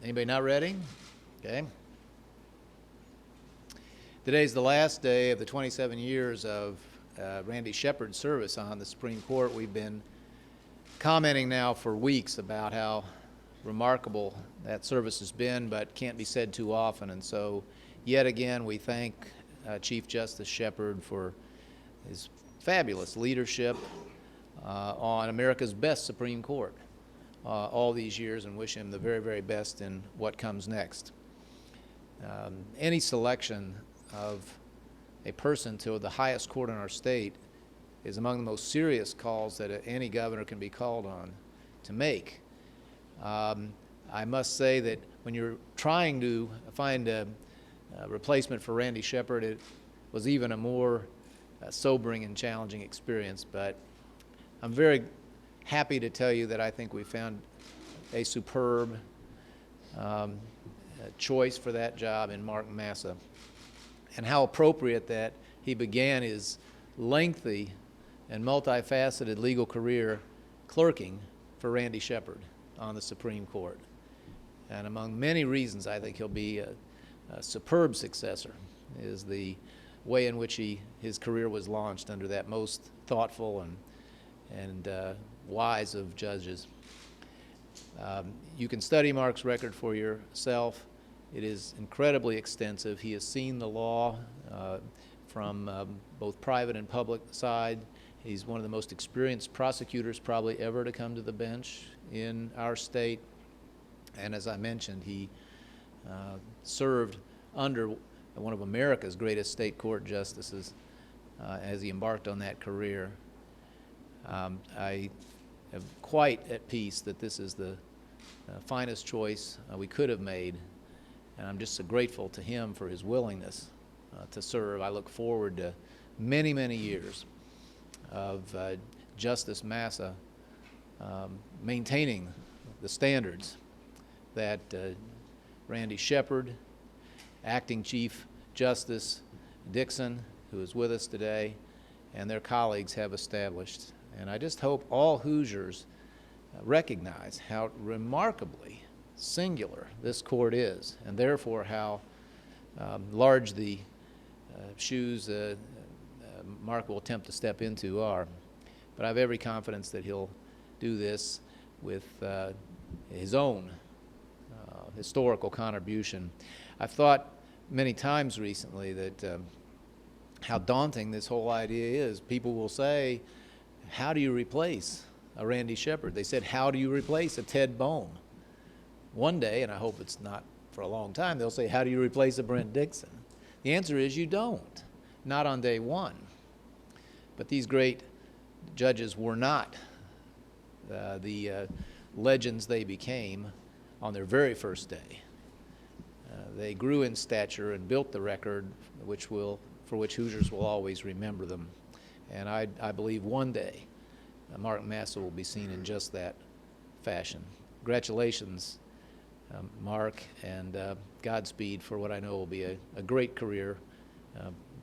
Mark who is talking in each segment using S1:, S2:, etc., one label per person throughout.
S1: Anybody not ready? Okay. Today's the last day of the 27 years of Randy Shepard's service on the Supreme Court. We've been commenting now for weeks about how remarkable that service has been, but can't be said too often. And so, yet again, we thank Chief Justice Shepard for his fabulous leadership on America's best Supreme Court all these years, and wish him the very, very best in what comes next. Any selection of a person to the highest court in our state is among the most serious calls that any governor can be called on to make. I must say that when you're trying to find a replacement for Randy Shepard, it was even a more sobering and challenging experience. But I'm very happy to tell you that I think we found a superb choice for that job in Mark Massa, and how appropriate that he began his lengthy and multifaceted legal career clerking for Randy Shepard on the Supreme Court. And among many reasons I think he'll be a superb successor is the way in which his career was launched under that most thoughtful and wise of judges. You can study Mark's record for yourself. It is incredibly extensive. He has seen the law from both private and public side. He's one of the most experienced prosecutors probably ever to come to the bench in our state. And as I mentioned, he served under one of America's greatest state court justices as he embarked on that career. I am quite at peace that this is the finest choice we could have made, and I'm just so grateful to him for his willingness to serve. I look forward to many, many years of Justice Massa maintaining the standards that Randy Shepard, Acting Chief Justice Dixon, who is with us today, and their colleagues have established. And I just hope all Hoosiers recognize how remarkably singular this court is, and therefore how large the shoes Mark will attempt to step into are. But I have every confidence that he'll do this with his own historical contribution. I've thought many times recently that how daunting this whole idea is. People will say, how do you replace a Randy Shepard? They said, how do you replace a Ted Boehm? One day, and I hope it's not for a long time, they'll say, how do you replace a Brent Dixon? The answer is you don't, not on day one. But these great judges were not the legends they became on their very first day. They grew in stature and built the record for which Hoosiers will always remember them. And I believe one day Mark Massa will be seen in just that fashion. Congratulations, Mark, and Godspeed for what I know will be a great career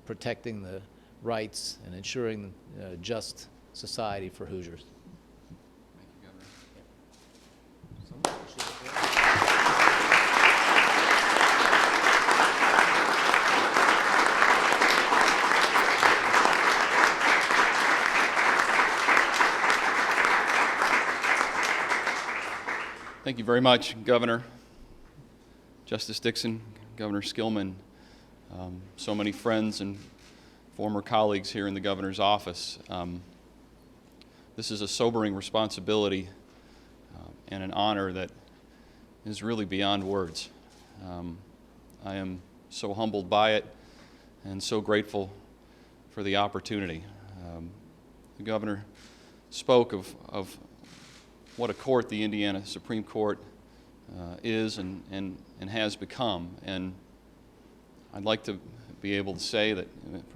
S1: protecting the rights and ensuring a just society for Hoosiers.
S2: Thank you, Governor. Thank you very much, Governor. Justice Dixon, Governor Skillman, so many friends and former colleagues here in the governor's office. This is a sobering responsibility and an honor that is really beyond words. I am so humbled by it and so grateful for the opportunity. The governor spoke of what a court the Indiana Supreme Court is and has become. And I'd like to be able to say that,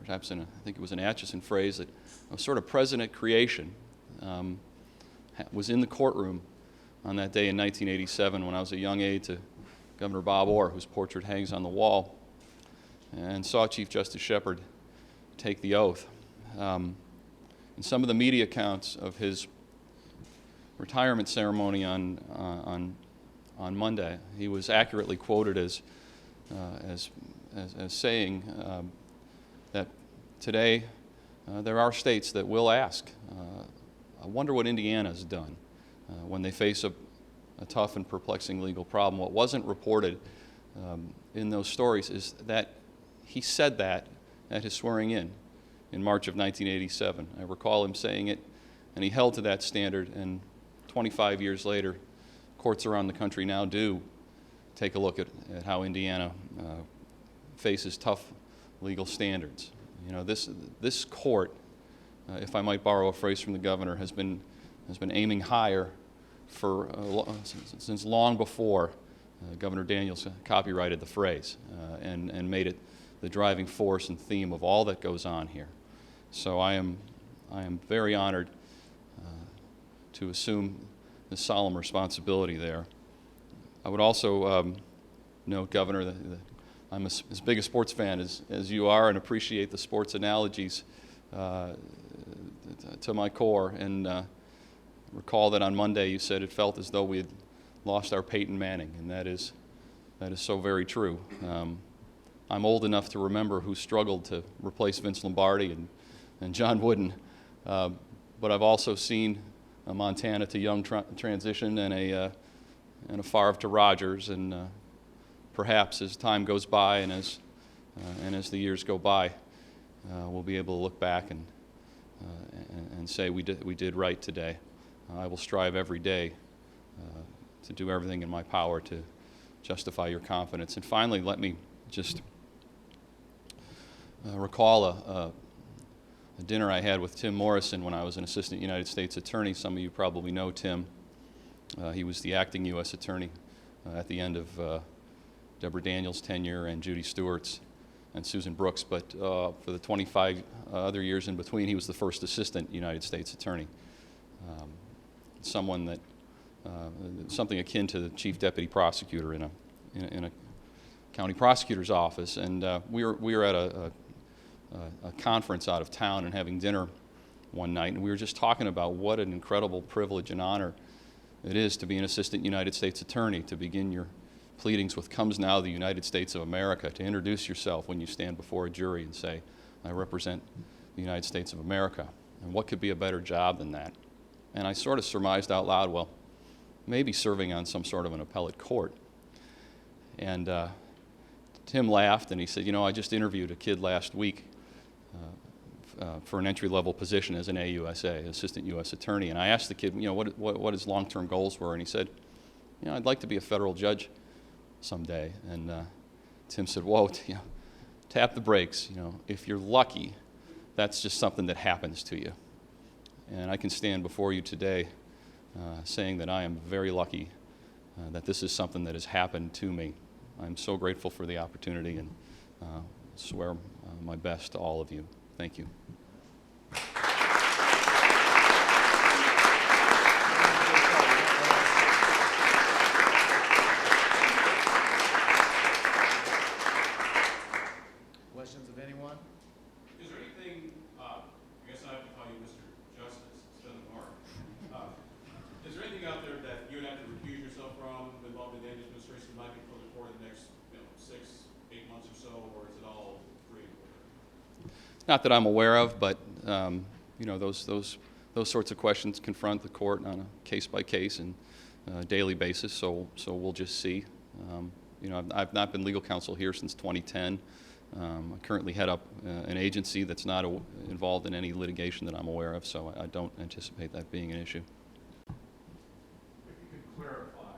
S2: perhaps I think it was an Atchison phrase, that a sort of president creation was in the courtroom on that day in 1987 when I was a young aide to Governor Bob Orr, whose portrait hangs on the wall, and saw Chief Justice Shepard take the oath. In some of the media accounts of his retirement ceremony on on Monday. He was accurately quoted as saying that today there are states that will ask, I wonder what Indiana's done when they face a tough and perplexing legal problem. What wasn't reported in those stories is that he said that at his swearing in March of 1987. I recall him saying it, and he held to that standard, and 25 years later, courts around the country now do take a look at how Indiana faces tough legal standards. You know, this court, if I might borrow a phrase from the governor, has been aiming higher for since long before Governor Daniels copyrighted the phrase and made it the driving force and theme of all that goes on here. So I am very honored to assume this solemn responsibility there. I would also note, Governor, that I'm as big a sports fan as you are, and appreciate the sports analogies to my core. And recall that on Monday you said it felt as though we had lost our Peyton Manning, and that is so very true. I'm old enough to remember who struggled to replace Vince Lombardi and John Wooden, but I've also seen a Montana to Young transition and a Favre to Rodgers, and perhaps as time goes by and as the years go by, we'll be able to look back and say we did right today. I will strive every day to do everything in my power to justify your confidence. And finally, let me just recall a dinner I had with Tim Morrison when I was an assistant United States attorney. Some of you probably know Tim. He was the acting U.S. attorney at the end of Deborah Daniels' tenure and Judy Stewart's and Susan Brooks, but for the 25 other years in between, he was the first assistant United States attorney. Someone that, something akin to the chief deputy prosecutor in a county prosecutor's office. And we were at a conference out of town and having dinner one night, and we were just talking about what an incredible privilege and honor it is to be an assistant United States attorney, to begin your pleadings with "Comes now the United States of America," to introduce yourself when you stand before a jury and say, "I represent the United States of America." And what could be a better job than that? And I sort of surmised out loud, well, maybe serving on some sort of an appellate court. And Tim laughed and he said, "You know, I just interviewed a kid last week for an entry-level position as an AUSA, assistant U.S. attorney." And I asked the kid, you know, what his long-term goals were, and he said, "You know, I'd like to be a federal judge someday." And Tim said, "Whoa, tap the brakes. You know, if you're lucky, that's just something that happens to you." And I can stand before you today saying that I am very lucky that this is something that has happened to me. I'm so grateful for the opportunity, and swear my best to all of you. Thank you.
S1: Questions of anyone?
S3: Is there anything, I guess I have to call you Mr. Justice instead of Mark. Is there anything out there that you would have to recuse yourself from involved in the administration that might be put before the next 6-8 months or so, or is it all free?
S2: Not that I'm aware of, but you know, those sorts of questions confront the court on a case-by-case and daily basis. So we'll just see. You know, I've not been legal counsel here since 2010. I currently head up an agency that's not involved in any litigation that I'm aware of, so I don't anticipate that being an issue.
S4: If you could clarify,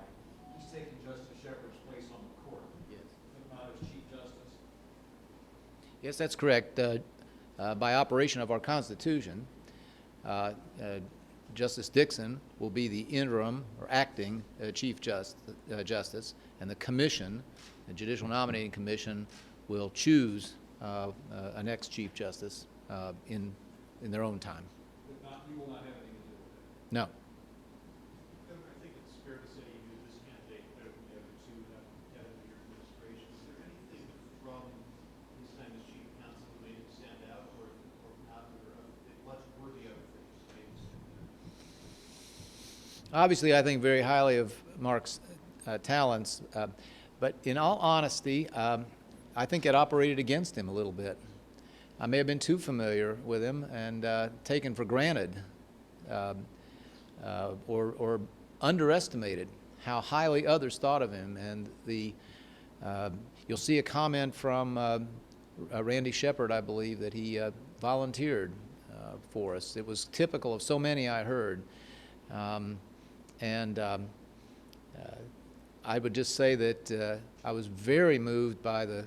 S4: he's taking Justice Shepard's place on the court,
S1: Yes.
S4: but not as Chief Justice?
S1: Yes, that's correct. By operation of our Constitution, Justice Dixon will be the interim or acting Chief Justice, and the Commission, the Judicial Nominating Commission, will choose a next Chief Justice in their own time.
S4: But you will not have anything to do with it?
S1: No.
S5: Governor, I think it's fair to say you knew this candidate better than the other two that head of your administration. Is there anything from his time as chief counsel that made him stand out, or not, or what's worthy of it that made him stand out?
S1: Obviously, I think very highly of Mark's talents. But in all honesty, I think it operated against him a little bit. I may have been too familiar with him and taken for granted or underestimated how highly others thought of him. And you'll see a comment from Randy Shepard, I believe, that he volunteered for us. It was typical of so many I heard. I would just say that I was very moved by the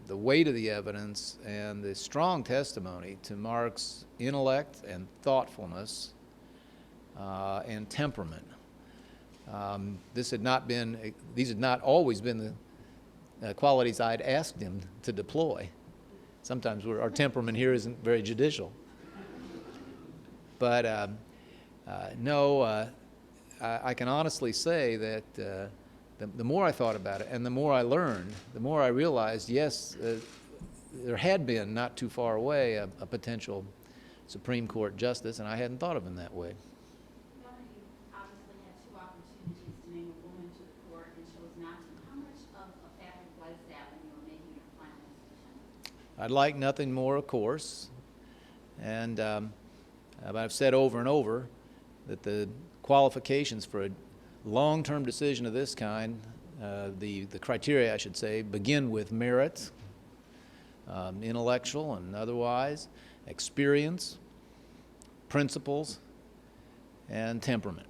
S1: weight of the evidence and the strong testimony to Mark's intellect and thoughtfulness and temperament. These had not always been the qualities I'd asked him to deploy. Sometimes our temperament here isn't very judicial. But I can honestly say that the more I thought about it and the more I learned, the more I realized, yes, there had been, not too far away, a potential Supreme Court justice, and I hadn't thought of him that way.
S6: Governor, you obviously had two opportunities to name a woman to the court and chose not to. How much of a factor was that when you were making your final decision?
S1: I'd like nothing more, of course, and but I've said over and over that the qualifications for a long-term decision of this kind, the criteria, I should say, begin with merit, intellectual and otherwise, experience, principles, and temperament.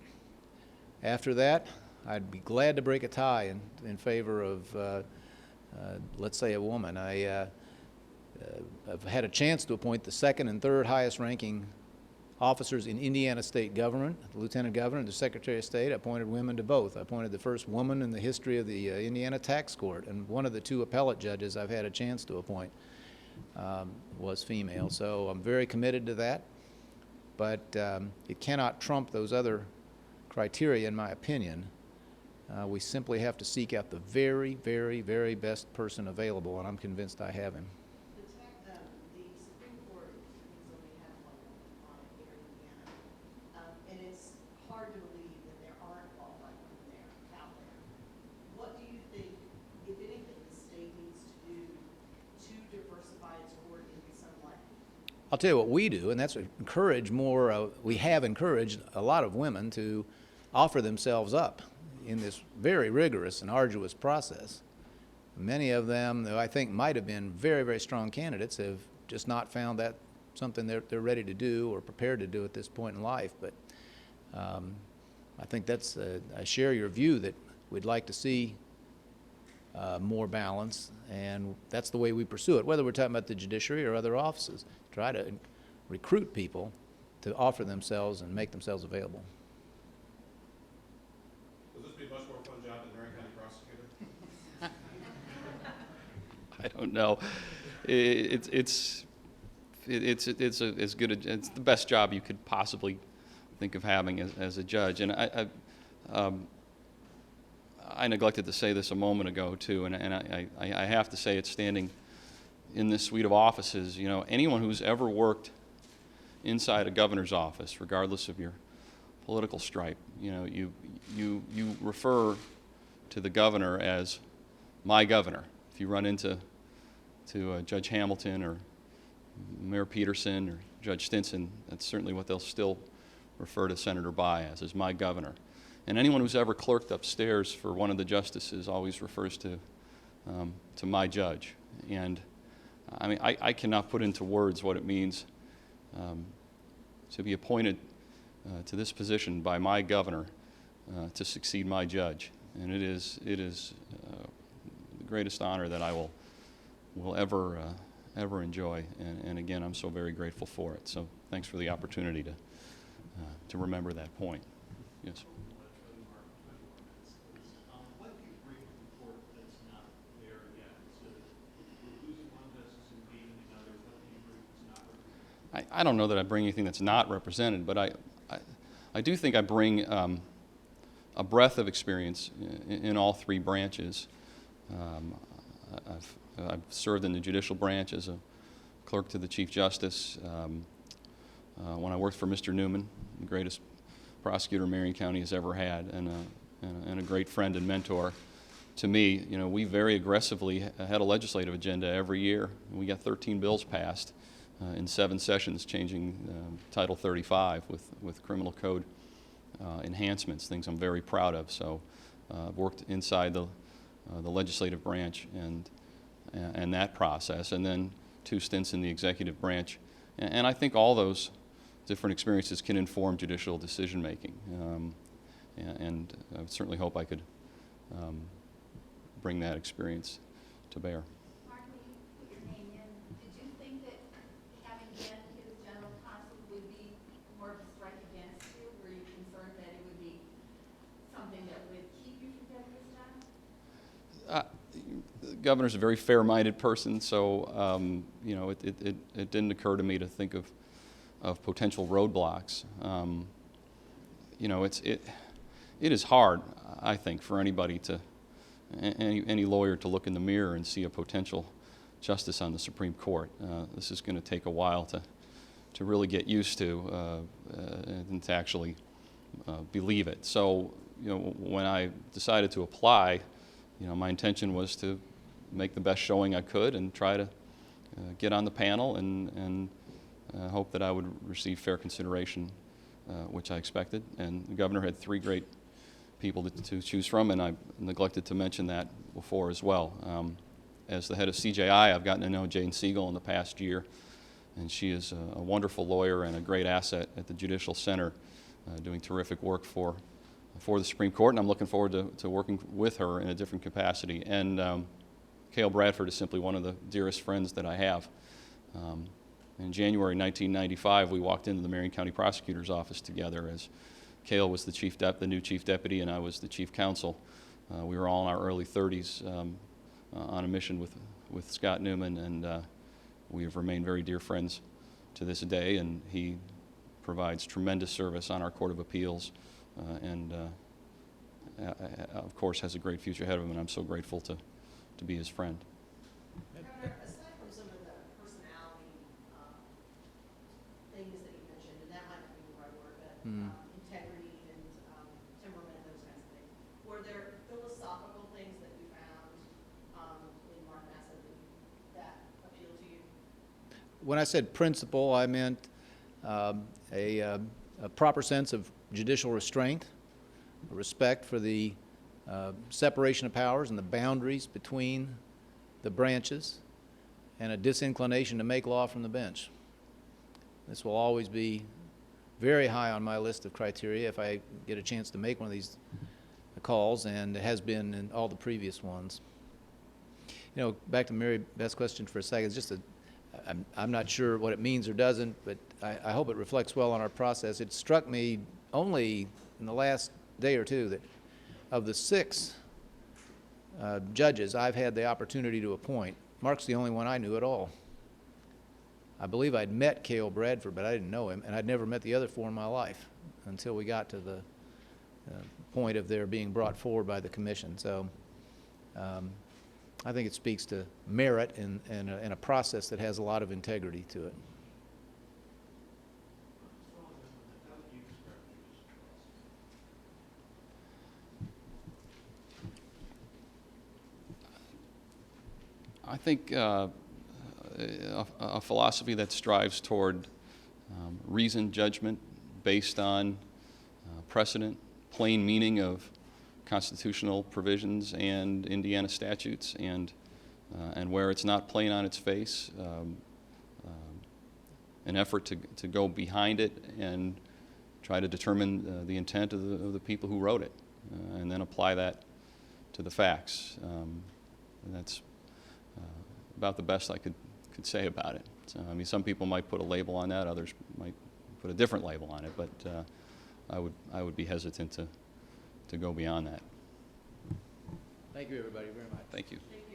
S1: After that, I'd be glad to break a tie in favor of, let's say, a woman. I've had a chance to appoint the second and third highest ranking officers in Indiana state government, the lieutenant governor and the secretary of state. I appointed women to both. I appointed the first woman in the history of the Indiana tax court, and one of the two appellate judges I've had a chance to appoint was female. So I'm very committed to that, but it cannot trump those other criteria, in my opinion. We simply have to seek out the very, very, very best person available, and I'm convinced I have him.
S7: The Supreme Court has only had one on it here in Indiana, and it's hard to believe that there aren't qualified women out there. What do you think, if anything, the state needs to do to diversify its court in some way?
S1: I'll tell you what we do, and that's encourage more. We have encouraged a lot of women to offer themselves up in this very rigorous and arduous process. Many of them, though I think might have been very, very strong candidates, have just not found that something they're ready to do or prepared to do at this point in life. But I think that's, I share your view that we'd like to see more balance, and that's the way we pursue it, whether we're talking about the judiciary or other offices. Try to recruit people to offer themselves and make themselves available.
S3: Will this be a much more fun job than Marion County prosecutor?
S2: I don't know. It's as good it's the best job you could possibly think of having as a judge. And I neglected to say this a moment ago too, and I have to say it standing in this suite of offices. You know, anyone who's ever worked inside a governor's office, regardless of your political stripe, you know, you refer to the governor as my governor. If you run into Judge Hamilton or Mayor Peterson or Judge Stinson, that's certainly what they'll still refer to Senator by as my governor. And anyone who's ever clerked upstairs for one of the justices always refers to my judge. And I mean, I cannot put into words what it means to be appointed to this position by my governor to succeed my judge. And it is the greatest honor that I will ever enjoy. And again, I'm so very grateful for it. So thanks for the opportunity to remember that point. Yes.
S5: What do you bring to the court that's not there yet? So we're losing one justice and gaining another. What do you bring that's not represented?
S2: I don't know that I bring anything that's not represented, but I do think I bring a breadth of experience in all three branches. I've served in the judicial branch as a clerk to the Chief Justice. When I worked for Mr. Newman, the greatest prosecutor Marion County has ever had, and and a great friend and mentor to me. You know, we very aggressively had a legislative agenda every year. We got 13 bills passed in 7 sessions, changing Title 35 with criminal code enhancements, things I'm very proud of. So I've worked inside the legislative branch and that process, and then 2 stints in the executive branch. And I think all those different experiences can inform judicial decision making. And I would certainly hope I could bring that experience to bear.
S6: Mark, when you put your name in, did you think that having been his general counsel would be more of a strike against you? Were you concerned that it would be something that would keep you from getting this done?
S2: The governor's a very fair-minded person, so you know, it didn't occur to me to think of potential roadblocks. You know, it is hard, I think, for anybody to any lawyer to look in the mirror and see a potential justice on the Supreme Court. This is going to take a while to really get used to and to actually believe it. So, you know, when I decided to apply, you know, my intention was to make the best showing I could and try to get on the panel and hope that I would receive fair consideration, which I expected. And the governor had 3 great people to choose from, and I neglected to mention that before as well. As the head of CJI, I've gotten to know Jane Siegel in the past year, and she is a wonderful lawyer and a great asset at the Judicial Center, doing terrific work for the Supreme Court, and I'm looking forward to working with her in a different capacity. And Cale Bradford is simply one of the dearest friends that I have. In January 1995, we walked into the Marion County Prosecutor's office together as Cale was the new chief deputy, and I was the chief counsel. We were all in our early 30s on a mission with Scott Newman, and we have remained very dear friends to this day, and he provides tremendous service on our Court of Appeals, and of course has a great future ahead of him, and I'm so grateful to be his friend.
S7: Governor, aside from some of the personality things that you mentioned, and that might not be the right word, but integrity and temperament, those kinds of things, were there philosophical things that you found in Mark Massa that appealed to you?
S1: When I said principle, I meant a proper sense of judicial restraint, a respect for the separation of powers and the boundaries between the branches, and a disinclination to make law from the bench. This will always be very high on my list of criteria if I get a chance to make one of these calls, and it has been in all the previous ones. You know, back to Mary Beth's question for a second, it's just I'm not sure what it means or doesn't, but I hope it reflects well on our process. It struck me only in the last day or two that of the 6 judges I've had the opportunity to appoint, Mark's the only one I knew at all. I believe I'd met Cale Bradford, but I didn't know him, and I'd never met the other 4 in my life until we got to the point of their being brought forward by the commission. So I think it speaks to merit and a process that has a lot of integrity to it.
S5: How would you describe judicial philosophy?
S2: I think a philosophy that strives toward reasoned judgment based on precedent, plain meaning of constitutional provisions and Indiana statutes, and where it's not plain on its face, an effort to go behind it and try to determine the intent of the people who wrote it, and then apply that to the facts. And that's about the best I could say about it. So, I mean, some people might put a label on that, others might put a different label on it, but I would be hesitant to go beyond that.
S1: Thank you, everybody, very much.
S2: Thank you.
S7: Thank